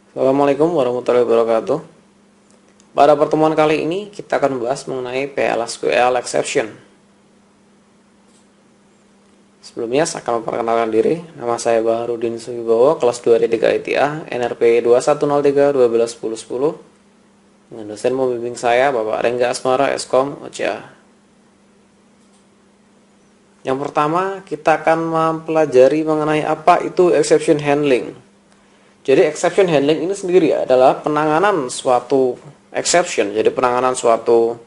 Assalamualaikum warahmatullahi wabarakatuh. Pada pertemuan kali ini kita akan membahas mengenai PL/SQL exception. Sebelumnya saya akan memperkenalkan diri. Nama saya Baharudin Suwibowo, kelas 2 D3 ITA, NRP 2103 12 10 10. Dengan dosen pembimbing saya Bapak Rengga Asmara Eskom OCA. Yang pertama, kita akan mempelajari mengenai apa itu exception handling. Jadi exception handling ini sendiri adalah penanganan suatu exception, jadi penanganan suatu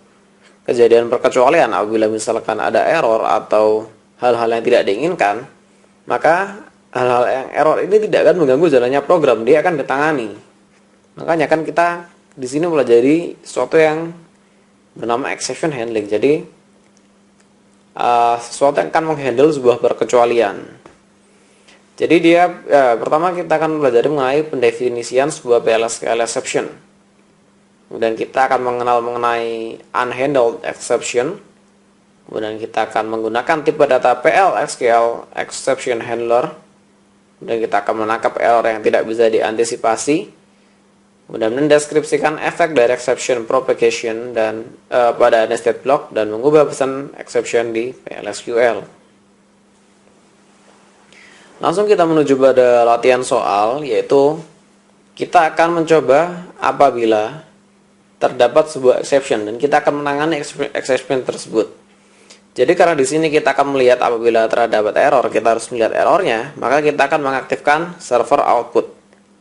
kejadian perkecualian apabila misalkan ada error atau hal-hal yang tidak diinginkan, maka hal-hal yang error ini tidak akan mengganggu jalannya program, dia akan ditangani. Makanya kan kita di sini pelajari sesuatu yang bernama exception handling. Jadi sesuatu yang akan menghandle sebuah perkecualian. Jadi pertama kita akan belajar mengenai pendefinisian sebuah PL/SQL exception. Kemudian kita akan mengenal mengenai unhandled exception. Kemudian kita akan menggunakan tipe data PL/SQL exception handler. Kemudian kita akan menangkap error yang tidak bisa diantisipasi. Kemudian mendeskripsikan efek dari exception propagation dan pada nested block dan mengubah pesan exception di PL/SQL. Langsung kita menuju pada latihan soal, yaitu kita akan mencoba apabila terdapat sebuah exception dan kita akan menangani exception tersebut. Jadi karena di sini kita akan melihat apabila terdapat error, kita harus melihat errornya, maka kita akan mengaktifkan server output.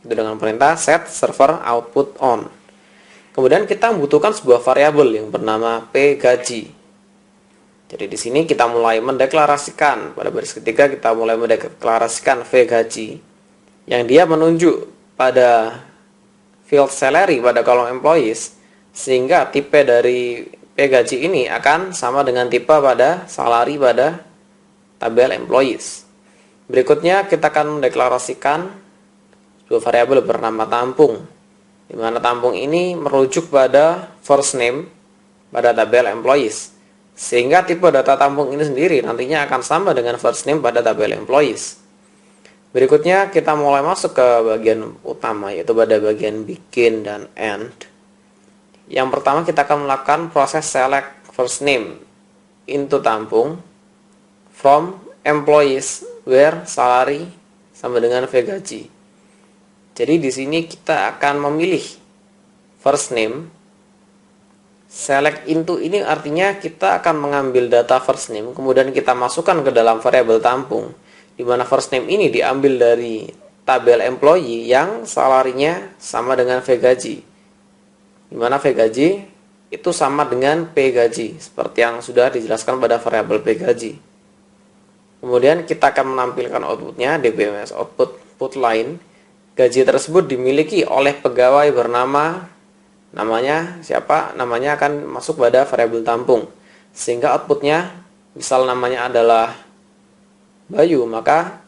Itu dengan perintah set server output on. Kemudian kita membutuhkan sebuah variabel yang bernama p gaji. Jadi di sini kita mulai mendeklarasikan, pada baris ketiga kita mulai mendeklarasikan v gaji yang dia menunjuk pada field salary pada kolom employees, sehingga tipe dari p gaji ini akan sama dengan tipe pada salary pada tabel employees. Berikutnya kita akan mendeklarasikan sebuah variabel bernama tampung, di mana tampung ini merujuk pada first name pada tabel employees, sehingga tipe data tampung ini sendiri nantinya akan sama dengan first name pada tabel employees. Berikutnya kita mulai masuk ke bagian utama, yaitu pada bagian begin dan end. Yang pertama kita akan melakukan proses select first name into tampung from employees where salary sama dengan v gaji. Jadi di sini kita akan memilih first name. Select into ini artinya kita akan mengambil data first name, kemudian kita masukkan ke dalam variabel tampung, di mana first name ini diambil dari tabel employee yang salarinya sama dengan v gaji, di mana v gaji itu sama dengan p gaji, seperti yang sudah dijelaskan pada variabel p gaji. Kemudian kita akan menampilkan outputnya, DBMS output put line. Gaji tersebut dimiliki oleh pegawai bernama, namanya siapa? Namanya akan masuk pada variabel tampung, sehingga outputnya misal namanya adalah Bayu, maka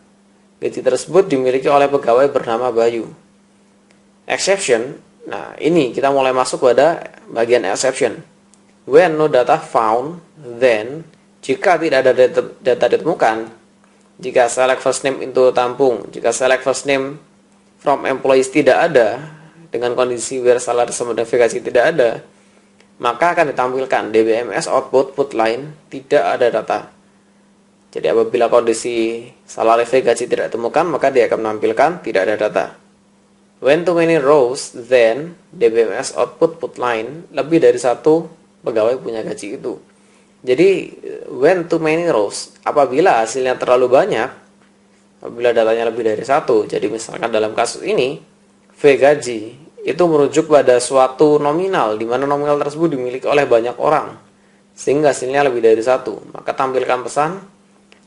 gaji tersebut dimiliki oleh pegawai bernama Bayu. Exception, nah ini kita mulai masuk pada bagian exception. When no data found, then jika tidak ada data ditemukan, jika select first name into tampung, jika select first name from employees tidak ada, dengan kondisi where salary sama dengan v gaji tidak ada, maka akan ditampilkan DBMS output put line tidak ada data. Jadi apabila kondisi salary v gaji tidak ditemukan, maka dia akan menampilkan tidak ada data. When too many rows, then DBMS output put line lebih dari satu pegawai punya gaji itu. Jadi when too many rows, apabila hasilnya terlalu banyak, apabila datanya lebih dari satu, jadi misalkan dalam kasus ini v gaji itu merujuk pada suatu nominal, di mana nominal tersebut dimiliki oleh banyak orang, sehingga hasilnya lebih dari satu, maka tampilkan pesan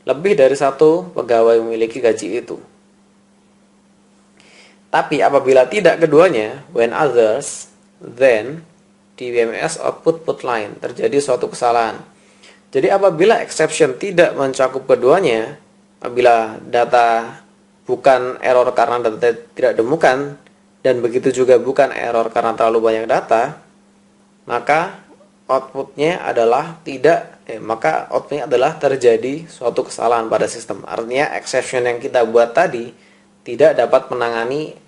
lebih dari satu pegawai memiliki gaji itu. Tapi apabila tidak keduanya, when others, then DBMS output put line, terjadi suatu kesalahan. Jadi apabila exception tidak mencakup keduanya, apabila data bukan error karena data tidak ditemukan, dan begitu juga bukan error karena terlalu banyak data, maka outputnya adalah terjadi suatu kesalahan pada sistem. Artinya exception yang kita buat tadi tidak dapat menangani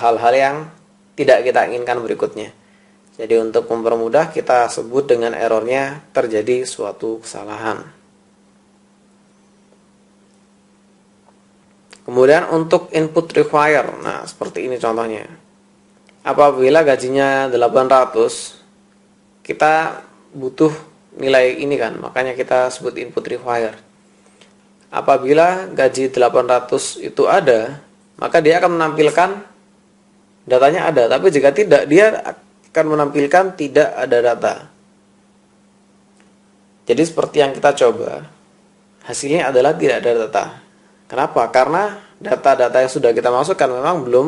hal-hal yang tidak kita inginkan berikutnya. Jadi untuk mempermudah, kita sebut dengan errornya terjadi suatu kesalahan. Kemudian untuk input require, nah seperti ini contohnya. Apabila gajinya 800, kita butuh nilai ini kan, makanya kita sebut input require. Apabila gaji 800 itu ada, maka dia akan menampilkan datanya ada, tapi jika tidak, dia akan menampilkan tidak ada data. Jadi seperti yang kita coba, hasilnya adalah tidak ada data. Kenapa? Karena data-data yang sudah kita masukkan memang belum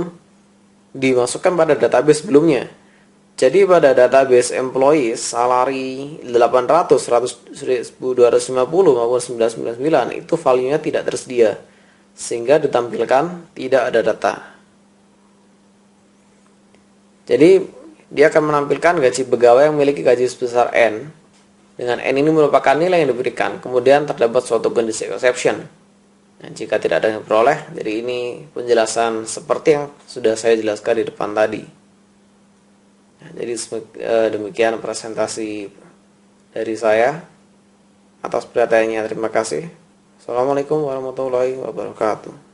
dimasukkan pada database sebelumnya. Jadi pada database employees salary 800, 100, 1250 maupun 999 itu value-nya tidak tersedia, sehingga ditampilkan tidak ada data. Jadi dia akan menampilkan gaji pegawai yang memiliki gaji sebesar N, dengan N ini merupakan nilai yang diberikan, kemudian terdapat suatu kondisi exception. Nah, jika tidak ada yang diperoleh, jadi ini penjelasan seperti yang sudah saya jelaskan di depan tadi. Nah, jadi demikian presentasi dari saya. Atas perhatiannya terima kasih. Assalamualaikum warahmatullahi wabarakatuh.